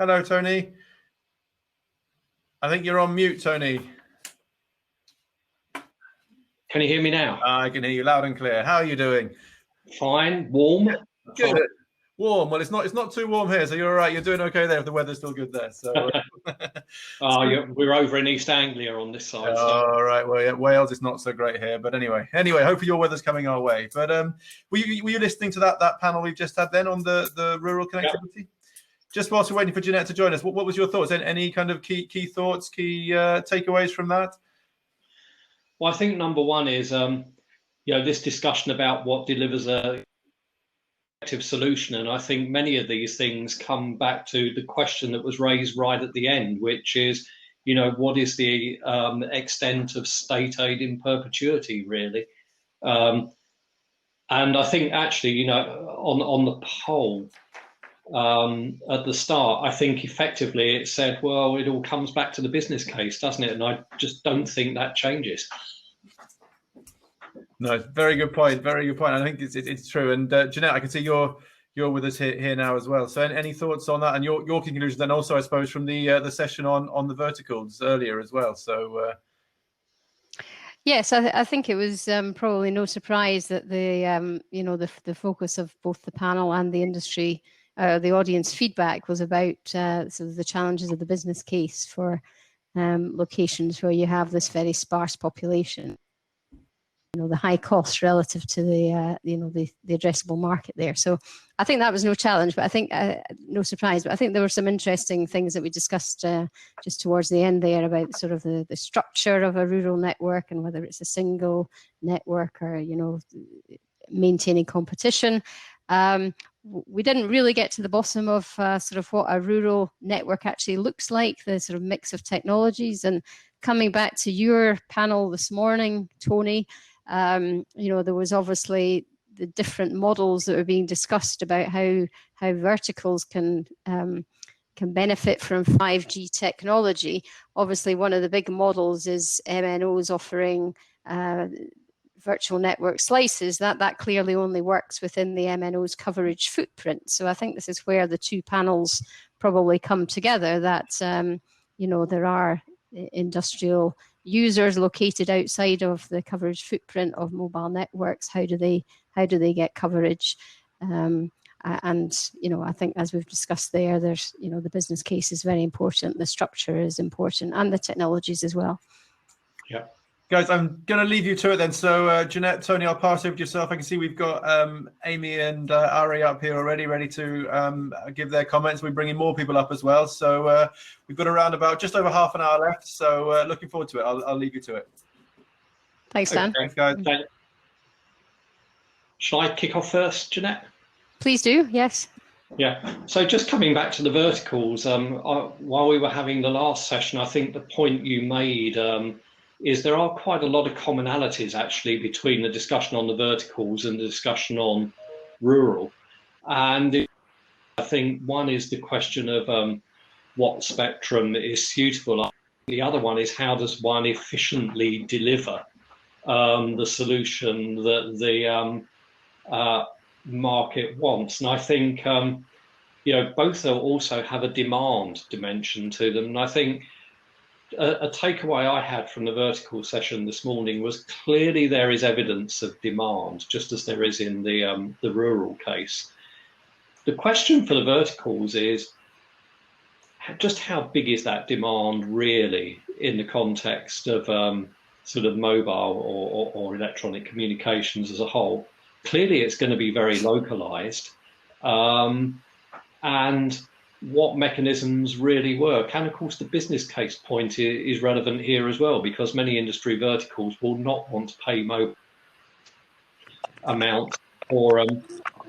Hello, Tony. I think you're on mute, Tony. Can you hear me now? I can hear you loud and clear. How are you doing? Fine. Warm? Good. Warm. Well, it's not too warm here, so you're all right. You're doing okay there if the weather's still good there. So. We're over in East Anglia on this side. All right. Well, yeah, Wales is not so great here, but anyway, hopefully your weather's coming our way. But were you listening to that panel we've just had then on the rural connectivity? Yeah. Just whilst we're waiting for Jeanette to join us, what was your thoughts? Any kind of key thoughts, key takeaways from that? Well, I think number one is, this discussion about what delivers a effective solution. And I think many of these things come back to the question that was raised right at the end, which is, what is the extent of state aid in perpetuity, really? And I think actually, on the poll, at the start, I think effectively it said, well, it all comes back to the business case, doesn't it? And I just don't think that changes. No, very good point. Very good point. I think it's true. And Jeanette, I can see you're with us here now as well. So any thoughts on that and your conclusions, then also I suppose from the session on the verticals earlier as well. So. Yes, I think it was probably no surprise that the focus of both the panel and the industry, the audience feedback was about sort of the challenges of the business case for locations where you have this very sparse population. The high cost relative to the addressable market there. So I think that was no challenge, but I think no surprise. But I think there were some interesting things that we discussed just towards the end there about sort of the structure of a rural network and whether it's a single network or maintaining competition. We didn't really get to the bottom of sort of what a rural network actually looks like, the sort of mix of technologies. And coming back to your panel this morning, Tony, there was obviously the different models that were being discussed about how verticals can benefit from 5G technology. Obviously, one of the big models is MNOs offering virtual network slices. That clearly only works within the MNO's coverage footprint. So I think this is where the two panels probably come together, that there are industrial users located outside of the coverage footprint of mobile networks. How do they get coverage? And I think as we've discussed there's the business case is very important, the structure is important, and the technologies as well. Yeah. Guys, I'm going to leave you to it then. So, Jeanette, Tony, I'll pass over to yourself. I can see we've got Amy and Ari up here already, ready to give their comments. We're bringing more people up as well. So we've got around about just over half an hour left. So looking forward to it. I'll leave you to it. Thanks, Dan. Thanks, guys. Shall I kick off first, Jeanette? Please do, yes. Yeah, so just coming back to the verticals, while we were having the last session, I think the point you made is there are quite a lot of commonalities actually between the discussion on the verticals and the discussion on rural. And I think one is the question of what spectrum is suitable. The other one is how does one efficiently deliver the solution that the market wants. And I think, both also have a demand dimension to them. And I think a takeaway I had from the vertical session this morning was clearly there is evidence of demand, just as there is in the rural case. The question for the verticals is just how big is that demand really in the context of sort of mobile or electronic communications as a whole? Clearly, it's going to be very localized. And what mechanisms really work. And of course, the business case point is relevant here as well, because many industry verticals will not want to pay mobile amount for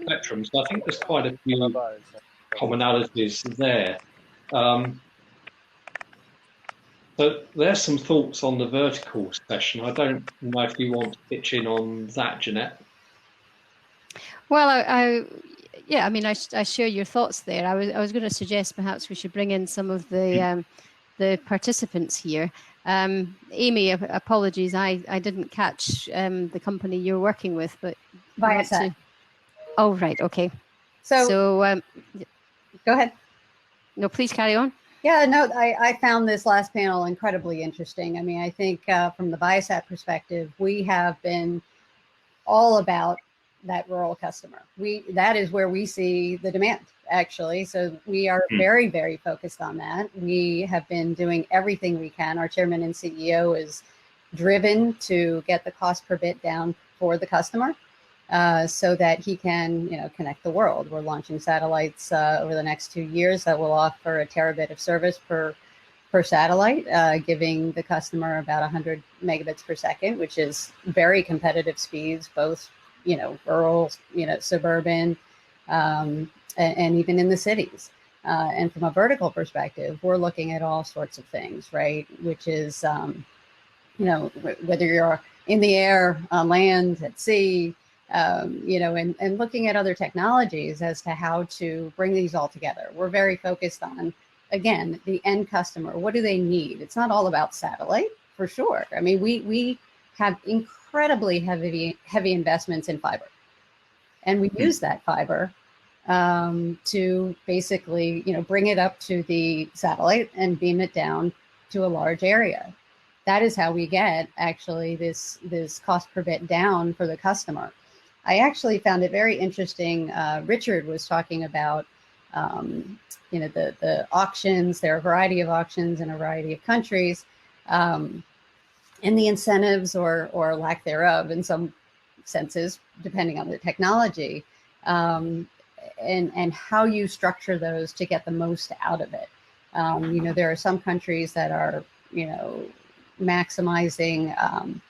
spectrum. So I think there's quite a few commonalities there. So there's some thoughts on the vertical session. I don't know if you want to pitch in on that, Jeanette. Well, I share your thoughts there. I was going to suggest perhaps we should bring in some of the participants here. Amy, apologies, I didn't catch the company you're working with, but Viasat. Oh, right, okay. So go ahead. No, please carry on. Yeah, no, I found this last panel incredibly interesting. I mean, I think from the Viasat perspective, we have been all about that rural customer. That is where we see the demand, actually. So we are very, very focused on that. We have been doing everything we can. Our chairman and CEO is driven to get the cost per bit down for the customer, so that he can, connect the world. We're launching satellites over the next 2 years that will offer a terabit of service per satellite, giving the customer about 100 megabits per second, which is very competitive speeds, both, rural, suburban, and even in the cities. And from a vertical perspective, we're looking at all sorts of things, right? Which is, whether you're in the air, on land, at sea, and looking at other technologies as to how to bring these all together. We're very focused on, again, the end customer. What do they need? It's not all about satellite, for sure. I mean, we have incredibly heavy investments in fiber, and we use that fiber to basically, bring it up to the satellite and beam it down to a large area. That is how we get actually this cost per bit down for the customer. I actually found it very interesting. Richard was talking about, the auctions. There are a variety of auctions in a variety of countries, and the incentives or lack thereof in some senses, depending on the technology, and how you structure those to get the most out of it. There are some countries that are, maximizing,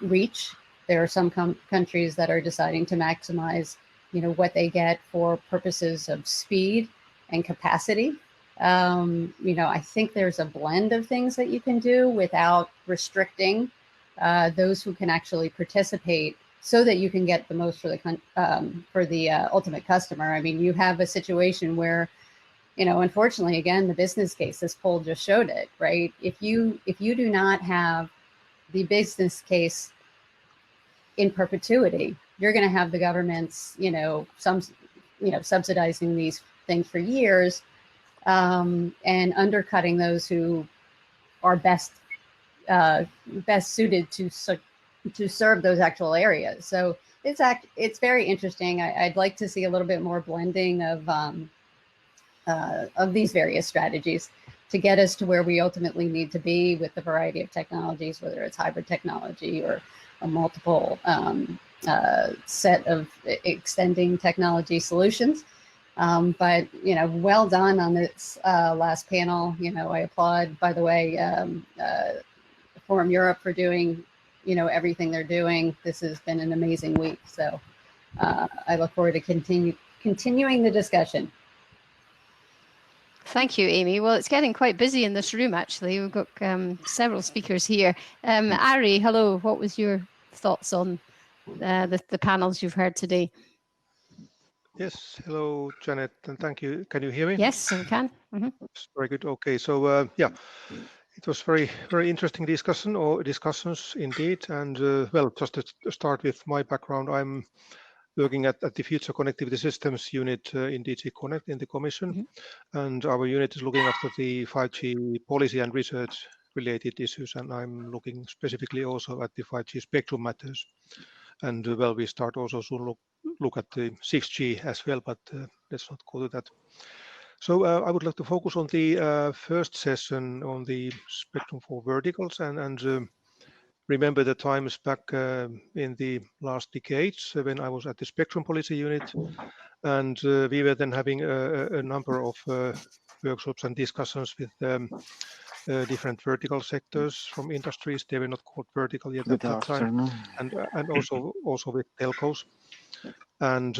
reach. There are some countries that are deciding to maximize, what they get for purposes of speed and capacity. I think there's a blend of things that you can do without restricting those who can actually participate, so that you can get the most for the ultimate customer. I mean, you have a situation where, unfortunately, again, the business case, this poll just showed it, right? If you do not have the business case in perpetuity, you're going to have the governments, subsidizing these things for years, and undercutting those who are best suited to serve those actual areas. So it's very interesting. I'd like to see a little bit more blending of these various strategies to get us to where we ultimately need to be with the variety of technologies, whether it's hybrid technology or a multiple set of extending technology solutions. But, well done on this last panel. I applaud, by the way, Forum Europe for doing, everything they're doing. This has been an amazing week. So I look forward to continuing the discussion. Thank you, Amy. Well, it's getting quite busy in this room, actually. We've got several speakers here. Ari, hello. What was your thoughts on the panels you've heard today? Yes, hello, Janet, and thank you. Can you hear me? Yes, we can. Mm-hmm. Very good. Okay, so yeah, it was very, very interesting discussions indeed. And well, just to start with my background, I'm working at the Future Connectivity Systems unit in DG Connect in the Commission, and our unit is looking after the 5G policy and research related issues, and I'm looking specifically also at the 5G spectrum matters. And well, we start also soon look at the 6G as well, but let's not go to that. So I would like to focus on the first session on the spectrum for verticals, and remember the times back in the last decades when I was at the Spectrum Policy Unit, and we were then having a number of workshops and discussions with different vertical sectors from industries. They were not called vertical yet at that time, and also with telcos. And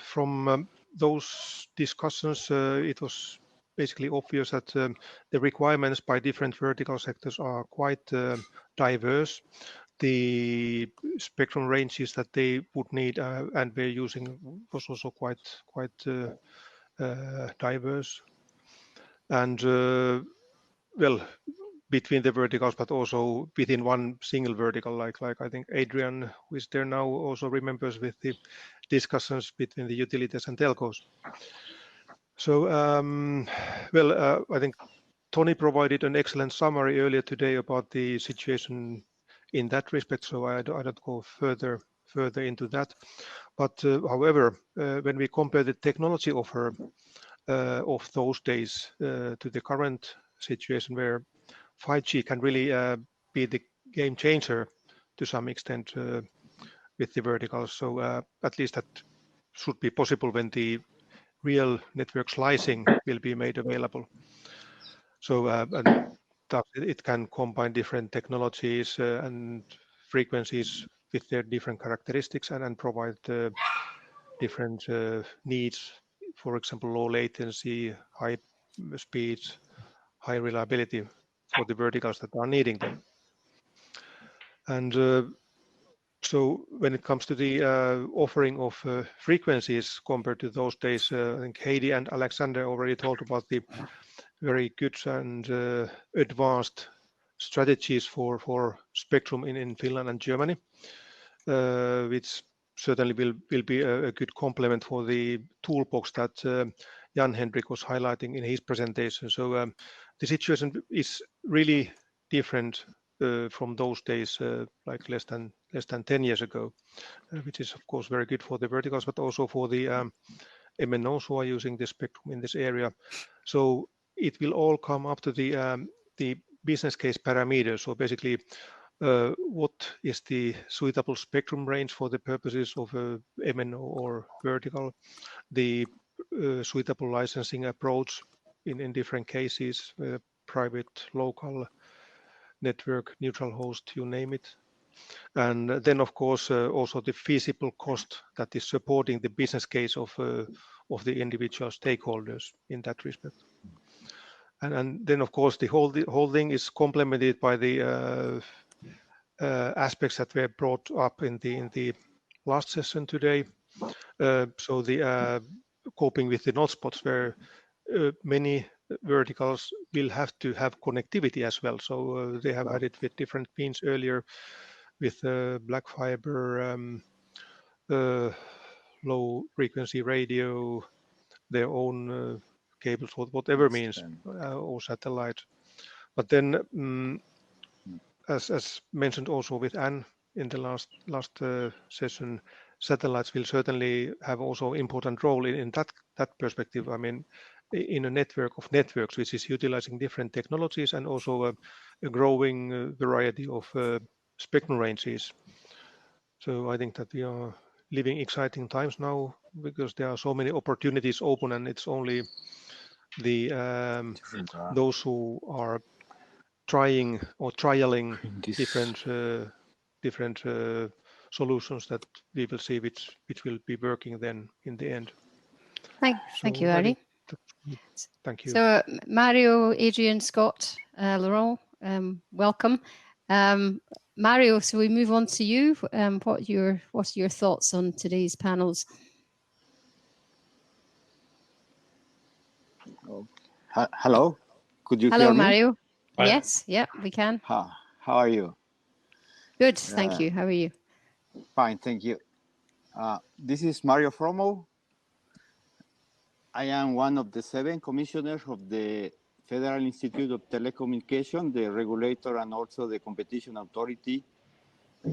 from those discussions, it was basically obvious that the requirements by different vertical sectors are quite diverse. The spectrum ranges that they would need and were using was also quite diverse. And well, between the verticals, but also within one single vertical, like I think Adrian, who is there now, also remembers with the discussions between the utilities and telcos. So, I think Tony provided an excellent summary earlier today about the situation in that respect, so I don't go further into that. But however, when we compare the technology offer of those days to the current situation where 5G can really be the game changer to some extent with the verticals, so at least that should be possible when the real network slicing will be made available. So and it can combine different technologies and frequencies with their different characteristics and provide different needs. For example, low latency, high speeds, high reliability for the verticals that are needing them. And so when it comes to the offering of frequencies compared to those days, I think Heidi and Alexander already talked about the very good and advanced strategies for spectrum in Finland and Germany, which certainly will be a good complement for the toolbox that Jan-Henrik was highlighting in his presentation. So the situation is really different from those days, like less than 10 years ago, which is of course very good for the verticals, but also for the MNOs who are using the spectrum in this area. So it will all come up to the business case parameters. So basically, what is the suitable spectrum range for the purposes of a MNO or vertical, the suitable licensing approach in different cases, private, local, network, neutral host, you name it. And then, of course, also the feasible cost that is supporting the business case of the individual stakeholders in that respect. And then, of course, the whole thing is complemented by the aspects that were brought up in the last session today. So the coping with the hotspots, where many verticals will have to have connectivity as well. So they have had it with different means earlier, with black fiber, low frequency radio, their own cables, whatever means, or satellite. But then, as mentioned also with Anne in the last session, satellites will certainly have also important role in that perspective. I mean, in a network of networks, which is utilizing different technologies and also a growing variety of spectrum ranges. So I think that we are living exciting times now because there are so many opportunities open, and it's only the those who are trying or trialing different solutions that we will see which will be working then in the end. Thank you, Ari. Thank you. So Mario, Adrian, Scott, Laurent, welcome. Mario, so we move on to you. What are your thoughts on today's panels? Hello, could you hear me? Hello, Mario. Yes, yeah, we can. How are you? Good, thank you. How are you? Fine, thank you. This is Mario Fromo. I am one of the 7 commissioners of the Federal Institute of Telecommunication, the regulator and also the competition authority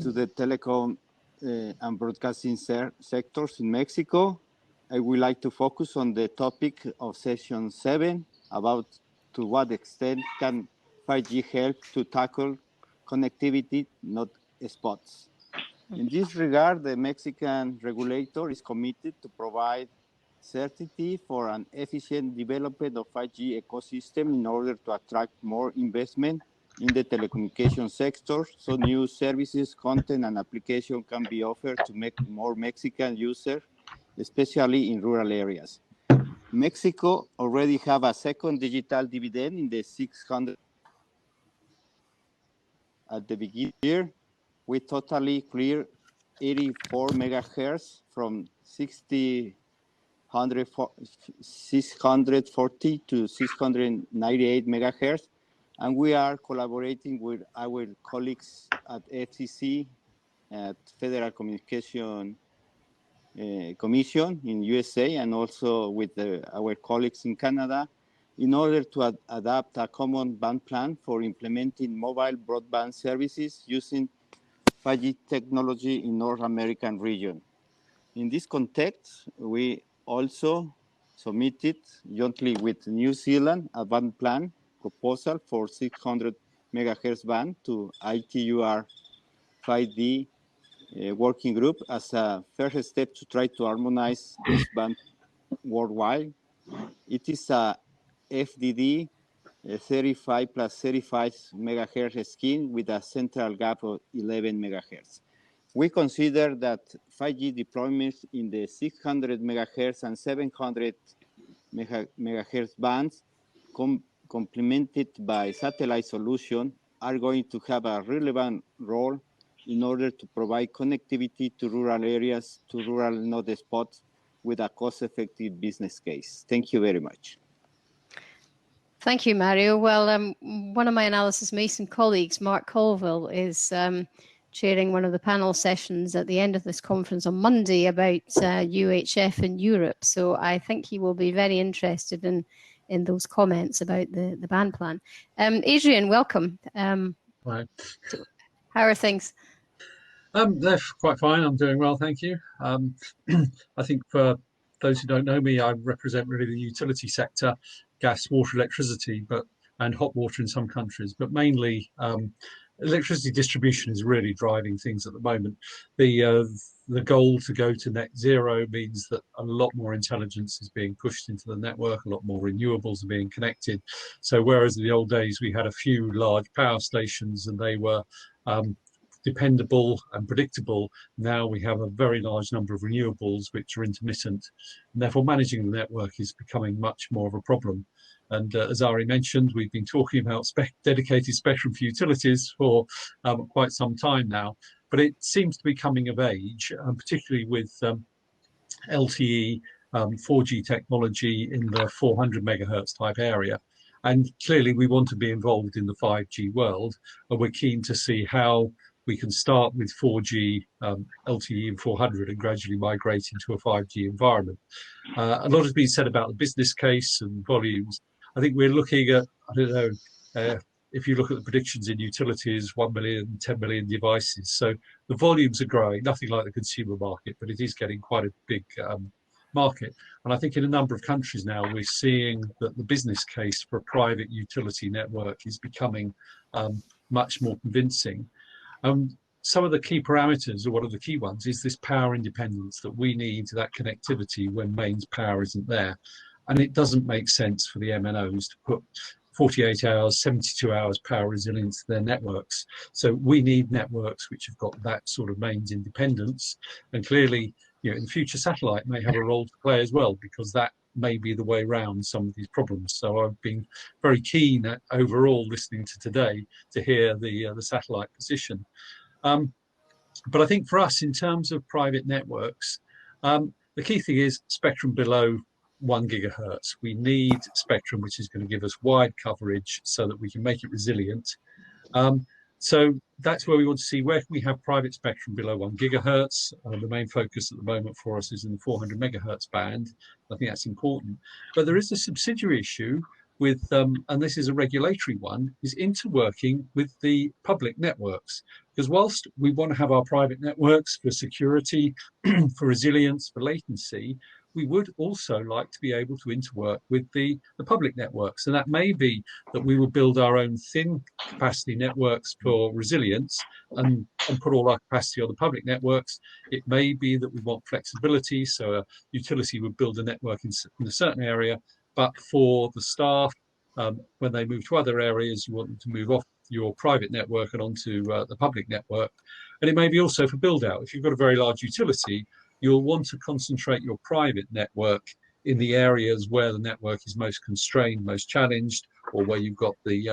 to the telecom and broadcasting sectors in Mexico. I would like to focus on the topic of session 7 about to what extent can 5G help to tackle connectivity, not spots. In this regard, the Mexican regulator is committed to provide certainty for an efficient development of 5G ecosystem in order to attract more investment in the telecommunication sector, so new services, content, and application can be offered to make more Mexican users, especially in rural areas. Mexico already have a second digital dividend in the 600 at the beginning here. We totally clear 84 megahertz from 640 to 698 megahertz. And we are collaborating with our colleagues at FCC, at Federal Communication Commission in USA and also with our colleagues in Canada in order to adopt a common band plan for implementing mobile broadband services using 5G technology in North American region. In this context, we also submitted jointly with New Zealand a band plan proposal for 600 megahertz band to ITUR 5D working group as a first step to try to harmonize this band worldwide. It is a FDD 35 plus 35 megahertz scheme with a central gap of 11 megahertz. We consider that 5G deployments in the 600 megahertz and 700 megahertz bands complemented by satellite solution are going to have a relevant role in order to provide connectivity to rural areas, to rural node spots with a cost-effective business case. Thank you very much. Thank you, Mario. Well, one of my Analysys Mason colleagues, Mark Colville, is chairing one of the panel sessions at the end of this conference on Monday about UHF in Europe. So I think he will be very interested in those comments about the band plan. Adrian, welcome. Right. How are things? They're quite fine. I'm doing well, thank you. I think for those who don't know me, I represent really the utility sector, gas, water, electricity, and hot water in some countries, but mainly electricity distribution is really driving things at the moment. The goal to go to net zero means that a lot more intelligence is being pushed into the network, a lot more renewables are being connected. So whereas in the old days we had a few large power stations and they were dependable and predictable, now we have a very large number of renewables which are intermittent, and therefore managing the network is becoming much more of a problem. And as Ari mentioned, we've been talking about dedicated spectrum for utilities for quite some time now, but it seems to be coming of age, particularly with LTE 4G technology in the 400 megahertz type area. And clearly we want to be involved in the 5G world, and we're keen to see how we can start with 4G, LTE and 400 and gradually migrate into a 5G environment. A lot has been said about the business case and volumes. I think we're looking at, I don't know, if you look at the predictions in utilities, 1 million, 10 million devices. So the volumes are growing, nothing like the consumer market, but it is getting quite a big market. And I think in a number of countries now, we're seeing that the business case for a private utility network is becoming much more convincing. Some of the key parameters, or one of the key ones, is this power independence that we need, that connectivity when mains power isn't there. And it doesn't make sense for the MNOs to put 48 hours, 72 hours power resilience to their networks. So we need networks which have got that sort of mains independence. And clearly, in the future, satellite may have a role to play as well, because that may be the way around some of these problems. So I've been very keen at overall listening to today to hear the satellite position. But I think for us, in terms of private networks, the key thing is spectrum below 1 gigahertz. We need spectrum which is going to give us wide coverage so that we can make it resilient. So that's where we want to see where can we have private spectrum below 1 gigahertz. The main focus at the moment for us is in the 400 megahertz band. I think that's important. But there is a subsidiary issue with, and this is a regulatory one, is interworking with the public networks. Because whilst we want to have our private networks for security, for resilience, for latency, we would also like to be able to interwork with the public networks. And that may be that we will build our own thin capacity networks for resilience and put all our capacity on the public networks. It may be that we want flexibility, so a utility would build a network in a certain area, but for the staff, when they move to other areas, you want them to move off your private network and onto the public network. And it may be also for build out. If you've got a very large utility, you'll want to concentrate your private network in the areas where the network is most constrained, most challenged, or where you've got the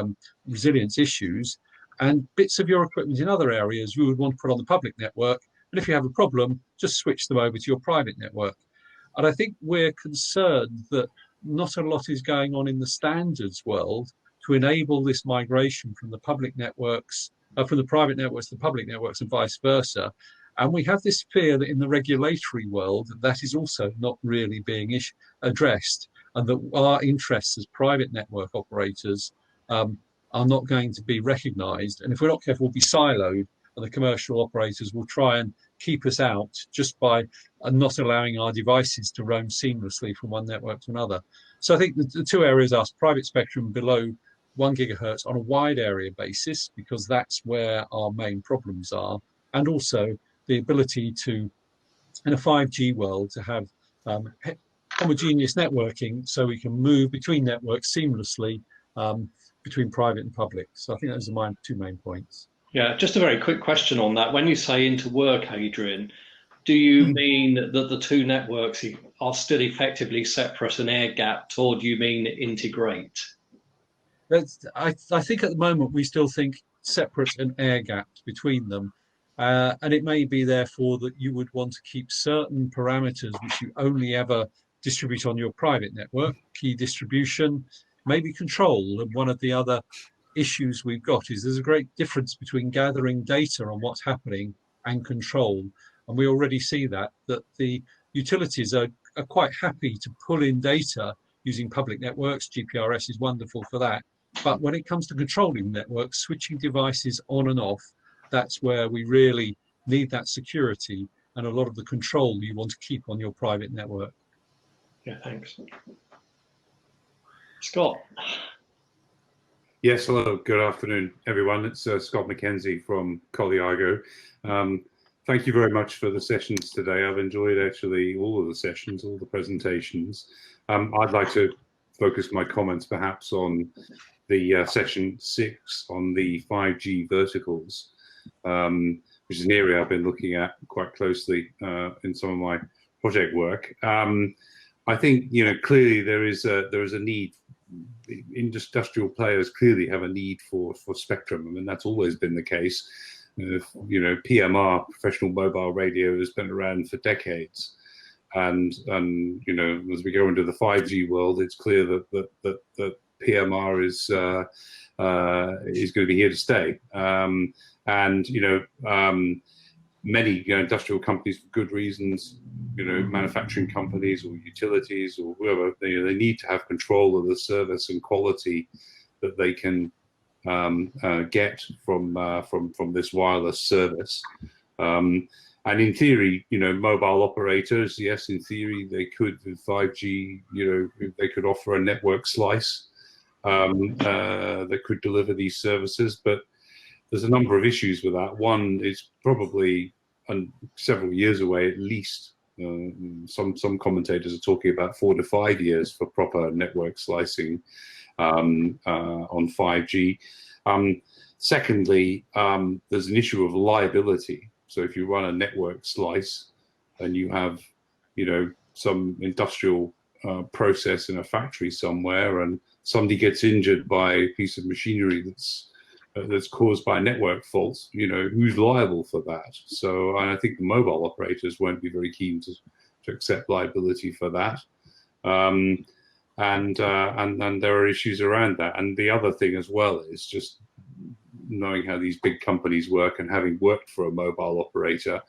resilience issues. And bits of your equipment in other areas you would want to put on the public network. And if you have a problem, just switch them over to your private network. And I think we're concerned that not a lot is going on in the standards world to enable this migration from the public networks, from the private networks to the public networks and vice versa. And we have this fear that in the regulatory world, that is also not really being addressed, and that our interests as private network operators are not going to be recognised. And if we're not careful, we'll be siloed, and the commercial operators will try and keep us out just by not allowing our devices to roam seamlessly from one network to another. So I think the two areas are private spectrum below 1 gigahertz on a wide area basis, because that's where our main problems are, and also the ability to, in a 5G world, to have homogeneous networking so we can move between networks seamlessly between private and public. So I think those are my two main points. Yeah, just a very quick question on that. When you say interwork, Adrian, do you mean that the two networks are still effectively separate and air-gapped, or do you mean integrate? I think at the moment we still think separate and air-gapped between them. And it may be, therefore, that you would want to keep certain parameters which you only ever distribute on your private network, key distribution, maybe control. And one of the other issues we've got is there's a great difference between gathering data on what's happening and control. And we already see that the utilities are quite happy to pull in data using public networks. GPRS is wonderful for that. But when it comes to controlling networks, switching devices on and off, that's where we really need that security and a lot of the control you want to keep on your private network. Yeah, thanks. Scott. Yes, hello. Good afternoon, everyone. It's Scott McKenzie from Colliago. Thank you very much for the sessions today. I've enjoyed actually all of the sessions, all the presentations. I'd like to focus my comments perhaps on the session 6 on the 5G verticals, which is an area I've been looking at quite closely in some of my project work. I think, clearly there is a need. Industrial players clearly have a need for spectrum. I mean, that's always been the case. PMR, professional mobile radio, has been around for decades, and as we go into the 5G world, it's clear that PMR is going to be here to stay. Many industrial companies, for good reasons, manufacturing companies or utilities or whoever, they need to have control of the service and quality that they can get from this wireless service. And in theory, mobile operators, yes, in theory, they could, with 5G, they could offer a network slice that could deliver these services. But there's a number of issues with that. One is probably several years away at least. Some commentators are talking about 4 to 5 years for proper network slicing on 5G. Secondly, there's an issue of liability. So if you run a network slice and you have, some industrial process in a factory somewhere, and somebody gets injured by a piece of machinery that's caused by network faults, who's liable for that? So I think the mobile operators won't be very keen to accept liability for that. And there are issues around that. And the other thing as well is just knowing how these big companies work and having worked for a mobile operator,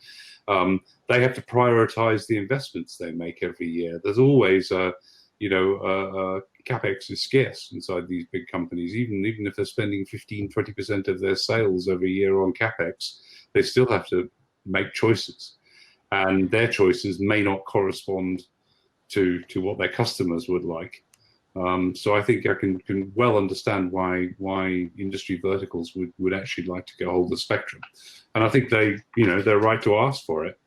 they have to prioritize the investments they make every year. There's always CapEx is scarce inside these big companies. Even if they're spending 15-20% of their sales every year on CapEx, they still have to make choices, and their choices may not correspond to what their customers would like. So I think I can well understand why industry verticals would actually like to get hold of spectrum, and I think they're right to ask for it.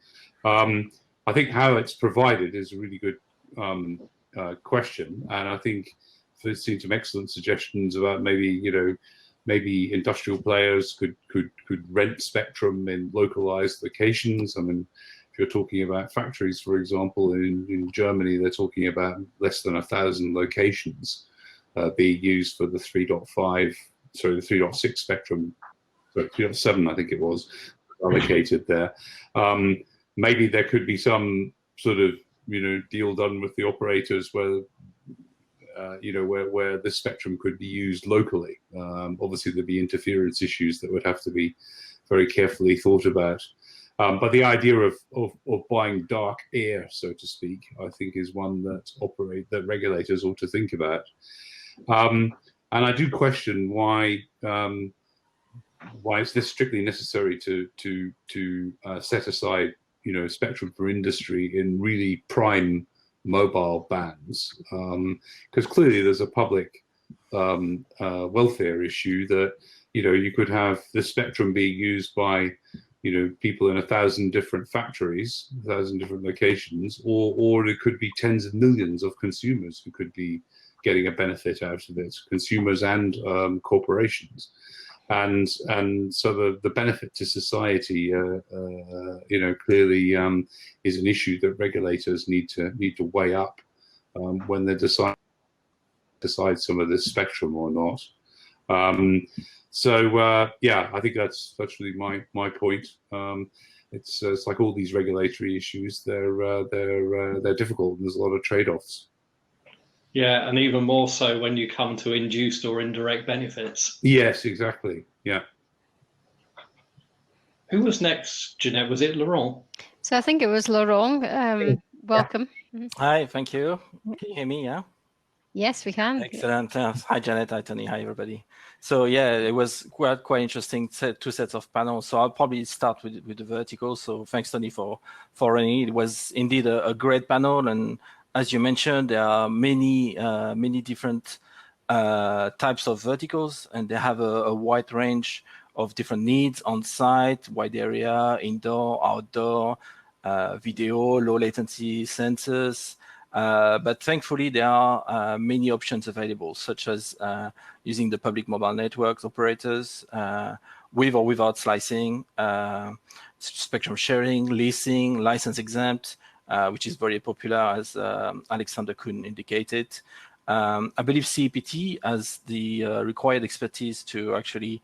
I think how it's provided is a really good question, and I think there's seen some excellent suggestions about maybe industrial players could rent spectrum in localized locations. I mean, if you're talking about factories, for example, in Germany, they're talking about less than 1,000 locations being used for the 3.6 spectrum, 3.7, I think it was, allocated there. Maybe there could be some sort of deal done with the operators where where the spectrum could be used locally. Obviously, there'd be interference issues that would have to be very carefully thought about. But the idea of buying dark air, so to speak, I think is one that regulators ought to think about. And I do question why is this strictly necessary to set aside, spectrum for industry in really prime mobile bands, because clearly there's a public welfare issue that you could have the spectrum being used by people in 1,000 different factories, 1,000 different locations, or it could be tens of millions of consumers who could be getting a benefit out of it, consumers and corporations. And so the benefit to society, clearly is an issue that regulators need to weigh up when they decide some of this spectrum or not. Yeah, I think that's really my point. It's like all these regulatory issues; they're difficult, and there's a lot of trade-offs. Yeah, and even more so when you come to induced or indirect benefits. Yes, exactly. Yeah. Who was next, Jeanette? Was it Laurent? So I think it was Laurent. Welcome. Hi, thank you. Can you hear me? Yeah. Yes, we can. Excellent. Hi, Janet. Hi, Tony. Hi, everybody. So yeah, it was quite interesting. Two sets of panels. So I'll probably start with the vertical. So thanks, Tony, for running it. It was indeed a great panel, and as you mentioned, there are many different types of verticals, and they have a wide range of different needs on site, wide area, indoor, outdoor, video, low latency sensors. But thankfully, there are many options available, such as using the public mobile networks operators with or without slicing, spectrum sharing, leasing, license exempt, which is very popular, as Alexander Kuhn indicated. I believe CEPT has the required expertise to actually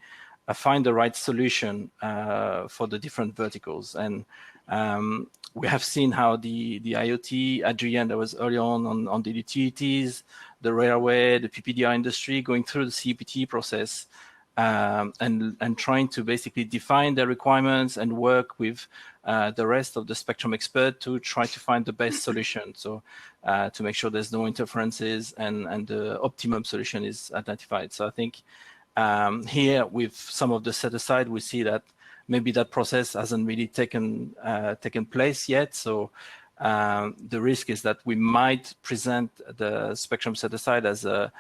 find the right solution for the different verticals. And we have seen how the IoT, Adrian, that was early on the utilities, the railway, the PPDR industry, going through the CEPT process and trying to basically define their requirements and work with the rest of the spectrum expert to try to find the best solution. So to make sure there's no interferences and the optimum solution is identified. So I think here with some of the set aside, we see that maybe that process hasn't really taken place yet. So the risk is that we might present the spectrum set aside as a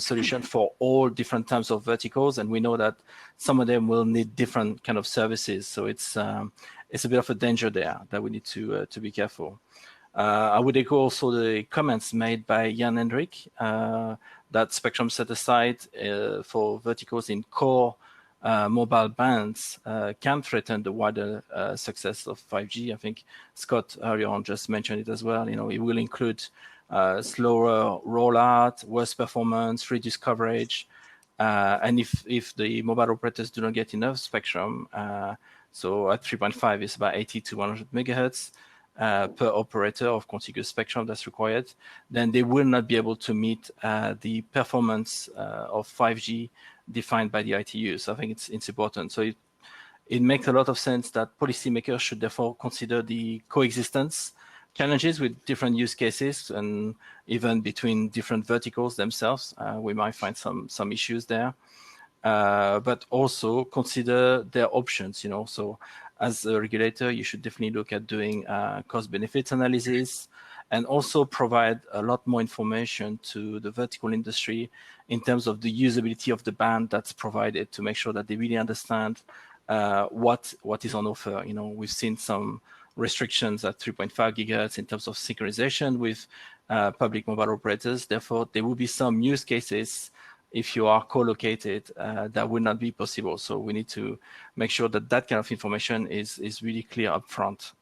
solution for all different types of verticals, and we know that some of them will need different kind of services. So it's a bit of a danger there that we need to be careful. I would echo also the comments made by Jan Hendrik that spectrum set aside for verticals in core mobile bands can threaten the wider success of 5G. I think Scott earlier on just mentioned it as well. It will include slower rollout, worse performance, reduced coverage, and if the mobile operators do not get enough spectrum, so at 3.5 is about 80 to 100 megahertz per operator of contiguous spectrum that's required, then they will not be able to meet the performance of 5G defined by the ITU. So I think it's important. So it makes a lot of sense that policymakers should therefore consider the coexistence challenges with different use cases, and even between different verticals themselves. We might find some issues there, but also consider their options. So as a regulator, you should definitely look at doing cost benefits analysis, and also provide a lot more information to the vertical industry in terms of the usability of the band that's provided, to make sure that they really understand what is on offer. We've seen some restrictions at 3.5 gigahertz in terms of synchronization with public mobile operators. Therefore, there will be some use cases if you are co-located that would not be possible. So we need to make sure that that kind of information is really clear up front.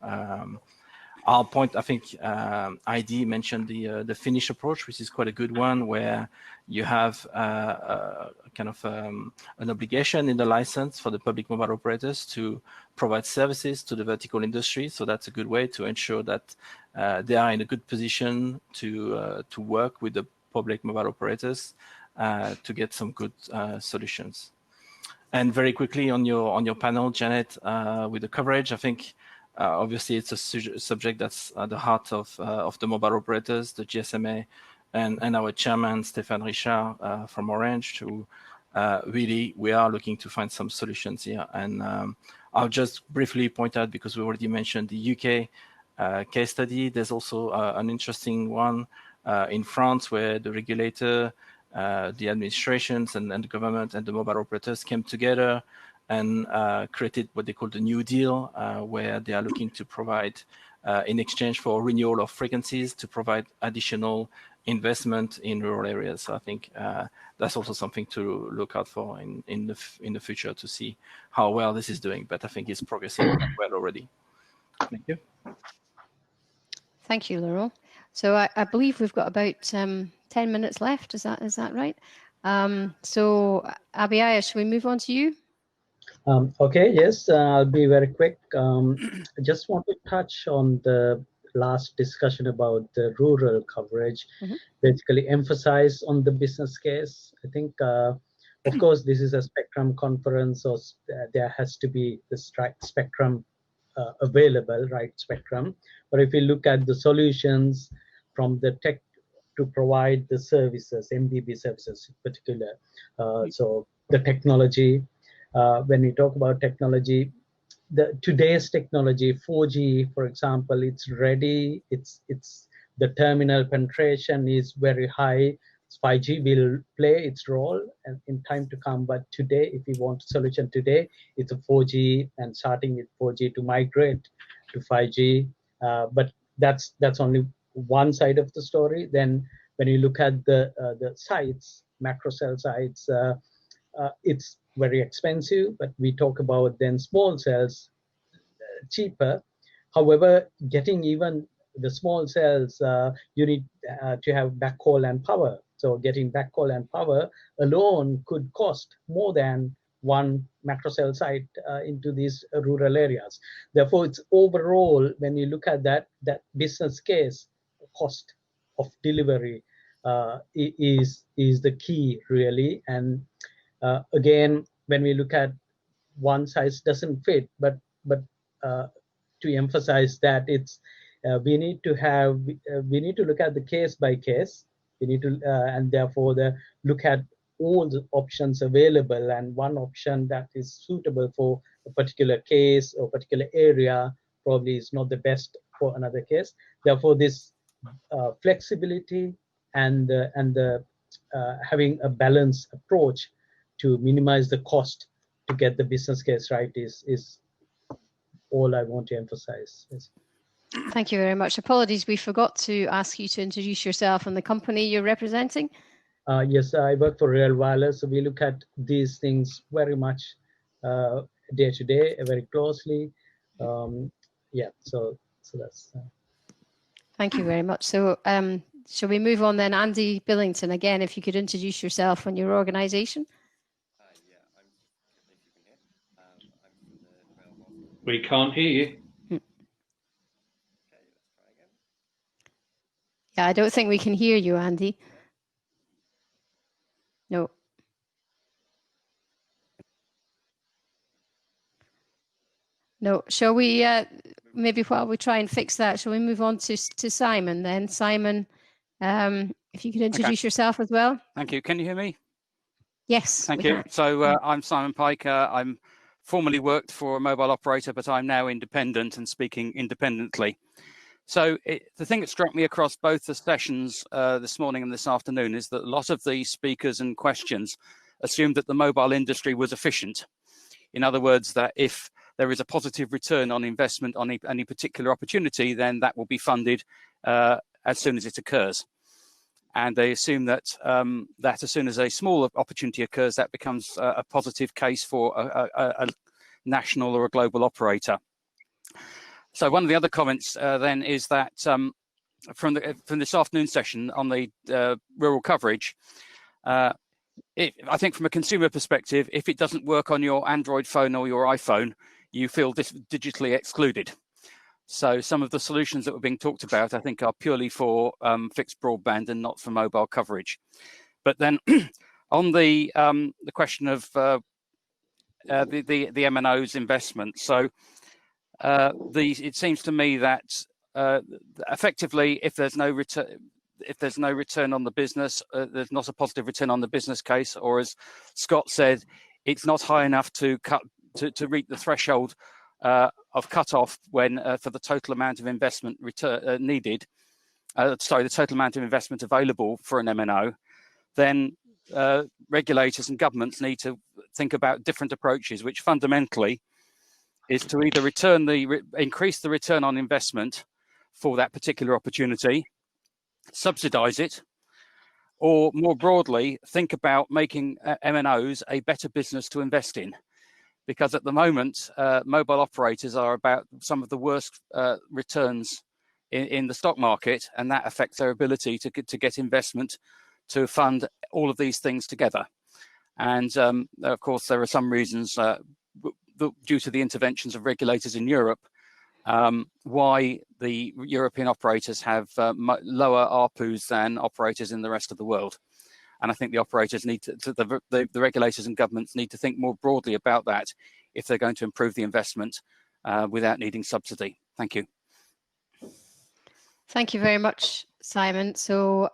Our point, I think ID mentioned the Finnish approach, which is quite a good one, where you have kind of an obligation in the license for the public mobile operators to provide services to the vertical industry. So that's a good way to ensure that they are in a good position to work with the public mobile operators to get some good solutions. And very quickly on your panel, Janet, with the coverage, I think Obviously, it's a subject that's at the heart of the mobile operators, the GSMA, and our chairman, Stéphane Richard from Orange, to really, we are looking to find some solutions here. And I'll just briefly point out, because we already mentioned the UK case study, there's also an interesting one in France, where the regulator, the administrations and the government and the mobile operators came together and created what they call the New Deal, where they are looking to provide, in exchange for renewal of frequencies, to provide additional investment in rural areas. So I think that's also something to look out for in the future, to see how well this is doing. But I think it's progressing well already. Thank you. Thank you, Laurent. So I believe we've got about 10 minutes left. Is that right? So Abiyaya, shall we move on to you? Okay, yes, I'll be very quick. I just want to touch on the last discussion about the rural coverage, basically emphasize on the business case. I think, of course, this is a spectrum conference, so there has to be the spectrum available, right spectrum. But if you look at the solutions from the tech to provide the services, MBB services in particular, so the technology, when we talk about technology, today's technology, 4G, for example, it's ready. It's the terminal penetration is very high. 5G will play its role and in time to come. But today, if you want a solution today, it's a 4G and starting with 4G to migrate to 5G. But that's only one side of the story. Then when you look at the sites, macro cell sites, it's very expensive, but we talk about then small cells, cheaper. However, getting even the small cells, you need to have backhaul and power. So getting backhaul and power alone could cost more than one macro cell site into these rural areas. Therefore, it's overall, when you look at that business case, cost of delivery is the key really. And again, when we look at one size doesn't fit, but to emphasize that it's we need to look at the case by case. We need to and therefore look at all the options available, and one option that is suitable for a particular case or particular area probably is not the best for another case. Therefore, this flexibility and having a balanced approach to minimize the cost to get the business case right is all I want to emphasize. Yes. Thank you very much. Apologies, we forgot to ask you to introduce yourself and the company you're representing. Yes, I work for Real Wireless, so we look at these things very much day to day, very closely. Yeah, so that's. Thank you very much. So shall we move on then? Andy Billington, again, if you could introduce yourself and your organisation. We can't hear you. Yeah, I don't think we can hear you, Andy. No. No. Shall we, maybe while we try and fix that, shall we move on to Simon then? Simon, if you could introduce yourself as well. Thank you. Can you hear me? Yes. Thank you. So I'm Simon Pike. I'm formerly worked for a mobile operator, but I'm now independent and speaking independently. So the thing that struck me across both the sessions this morning and this afternoon is that a lot of the speakers and questions assumed that the mobile industry was efficient. In other words, that if there is a positive return on investment on any particular opportunity, then that will be funded as soon as it occurs. And they assume that that as soon as a small opportunity occurs, that becomes a positive case for a national or a global operator. So one of the other comments then is that from this afternoon session on the rural coverage, I think from a consumer perspective, if it doesn't work on your Android phone or your iPhone, you feel digitally excluded. So some of the solutions that were being talked about, I think, are purely for fixed broadband and not for mobile coverage. But then on the question of the MNO's investment, so it seems to me that effectively, if there's no return on the business, there's not a positive return on the business case, or as Scott said, it's not high enough to reach the threshold of cutoff when for the total amount of investment needed. The total amount of investment available for an MNO, then regulators and governments need to think about different approaches, which fundamentally is to either increase the return on investment for that particular opportunity, subsidize it, or more broadly, think about making MNOs a better business to invest in. Because at the moment, mobile operators are about some of the worst returns in the stock market, and that affects their ability to get investment to fund all of these things together. And of course, there are some reasons due to the interventions of regulators in Europe why the European operators have lower ARPUs than operators in the rest of the world. And I think the operators need the regulators and governments need to think more broadly about that if they're going to improve the investment without needing subsidy. Thank you. Thank you very much, Simon. So,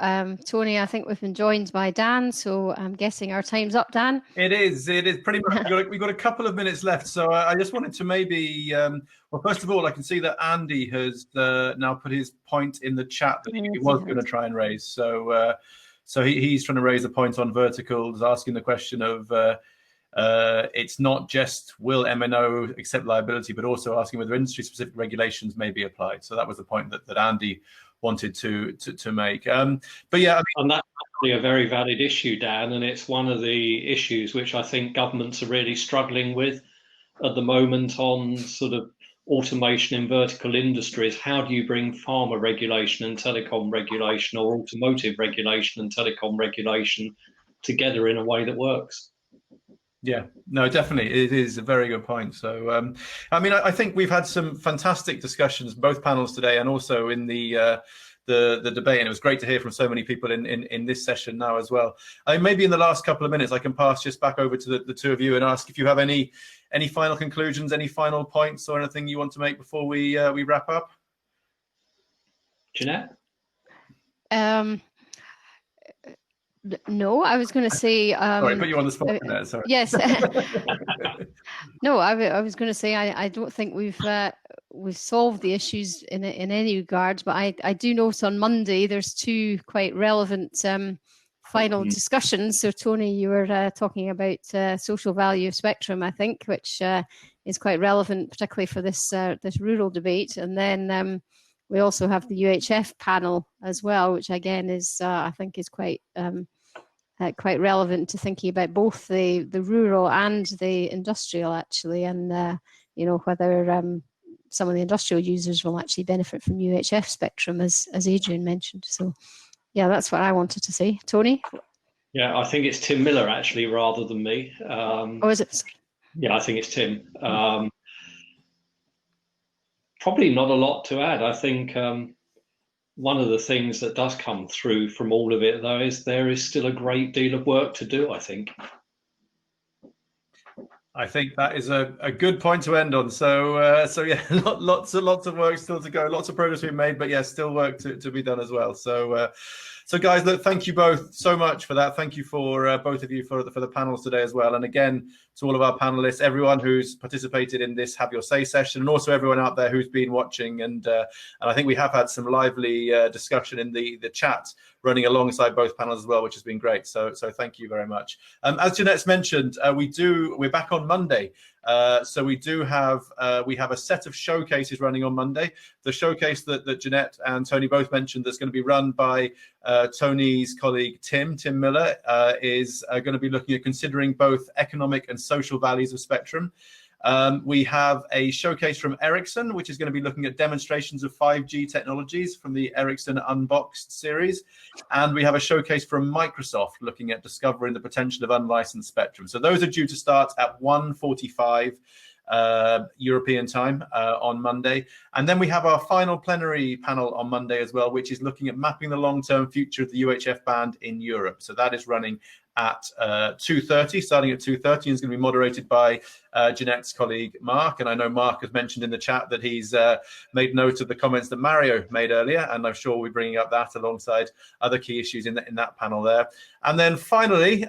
Tony, I think we've been joined by Dan, so I'm guessing our time's up, Dan. It is pretty much. We've got a couple of minutes left, so I just wanted to maybe, well, first of all, I can see that Andy has now put his point in the chat that he was going to try and raise. So, he's trying to raise a point on verticals, asking the question of, it's not just will MNO accept liability, but also asking whether industry-specific regulations may be applied. So that was the point that Andy wanted to make. But yeah, and that's actually a very valid issue, Dan, and it's one of the issues which I think governments are really struggling with at the moment on sort of automation in vertical industries. How do you bring pharma regulation and telecom regulation, or automotive regulation and telecom regulation together in a way that works? Yeah, no, definitely. It is a very good point. So, I mean, I think we've had some fantastic discussions, both panels today and also in the debate. And it was great to hear from so many people in this session now as well. Maybe in the last couple of minutes, I can pass just back over to the two of you and ask if you have any final conclusions, any final points or anything you want to make before we wrap up. Jeanette? No, I was going to say. Sorry, put you on the spot there. Sorry. Yes. No, I was going to say I don't think we've solved the issues in any regards, but I do note on Monday there's two quite relevant final discussions. So Tony, you were talking about social value of spectrum, I think, which is quite relevant, particularly for this rural debate, and then. We also have the UHF panel as well, which again is, I think, is quite relevant to thinking about both the rural and the industrial, actually, and whether some of the industrial users will actually benefit from UHF spectrum, as Adrian mentioned. So, yeah, that's what I wanted to say. Tony? Yeah, I think it's Tim Miller actually, rather than me. Is it? Yeah, I think it's Tim. Probably not a lot to add. I think one of the things that does come through from all of it, though, is there is still a great deal of work to do, I think. I think that is a good point to end on. So yeah, lots of work still to go, lots of progress being made, but yeah, still work to be done as well. So guys, look, thank you both so much for that. Thank you for both of you for the panels today as well. And again, to all of our panelists, everyone who's participated in this Have Your Say session, and also everyone out there who's been watching. And I think we have had some lively discussion in the chat running alongside both panels as well, which has been great. So thank you very much. As Jeanette's mentioned, we're back on Monday. So we have a set of showcases running on Monday. The showcase that Jeanette and Tony both mentioned, that's going to be run by Tony's colleague Tim Miller, is going to be looking at considering both economic and social values of spectrum. We have a showcase from Ericsson, which is going to be looking at demonstrations of 5G technologies from the Ericsson Unboxed series. And we have a showcase from Microsoft looking at discovering the potential of unlicensed spectrum. So those are due to start at 1:45 European time on Monday. And then we have our final plenary panel on Monday as well, which is looking at mapping the long-term future of the UHF band in Europe. So that is running at 2:30, starting at 2:30, and is going to be moderated by Jeanette's colleague Mark. And I know Mark has mentioned in the chat that he's made note of the comments that Mario made earlier, and I'm sure we're bringing up that alongside other key issues in that panel there. And then finally,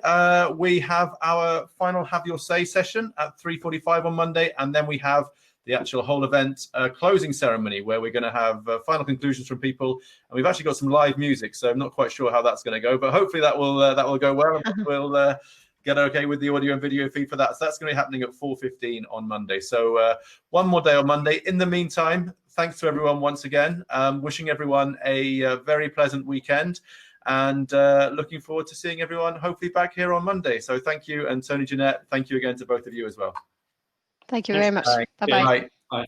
we have our final Have Your Say session at 3:45 on Monday, and then we have the actual whole event closing ceremony, where we're going to have final conclusions from people, and we've actually got some live music, so I'm not quite sure how that's going to go, but hopefully that will go well. We'll get okay with the audio and video feed for that. So that's going to be happening at 4:15 on Monday. So one more day on Monday. In the meantime, thanks to everyone once again. Wishing everyone a very pleasant weekend, and looking forward to seeing everyone hopefully back here on Monday. So thank you, and Tony, Jeanette, thank you again to both of you as well. Thank you very much. Bye. Bye-bye. Bye.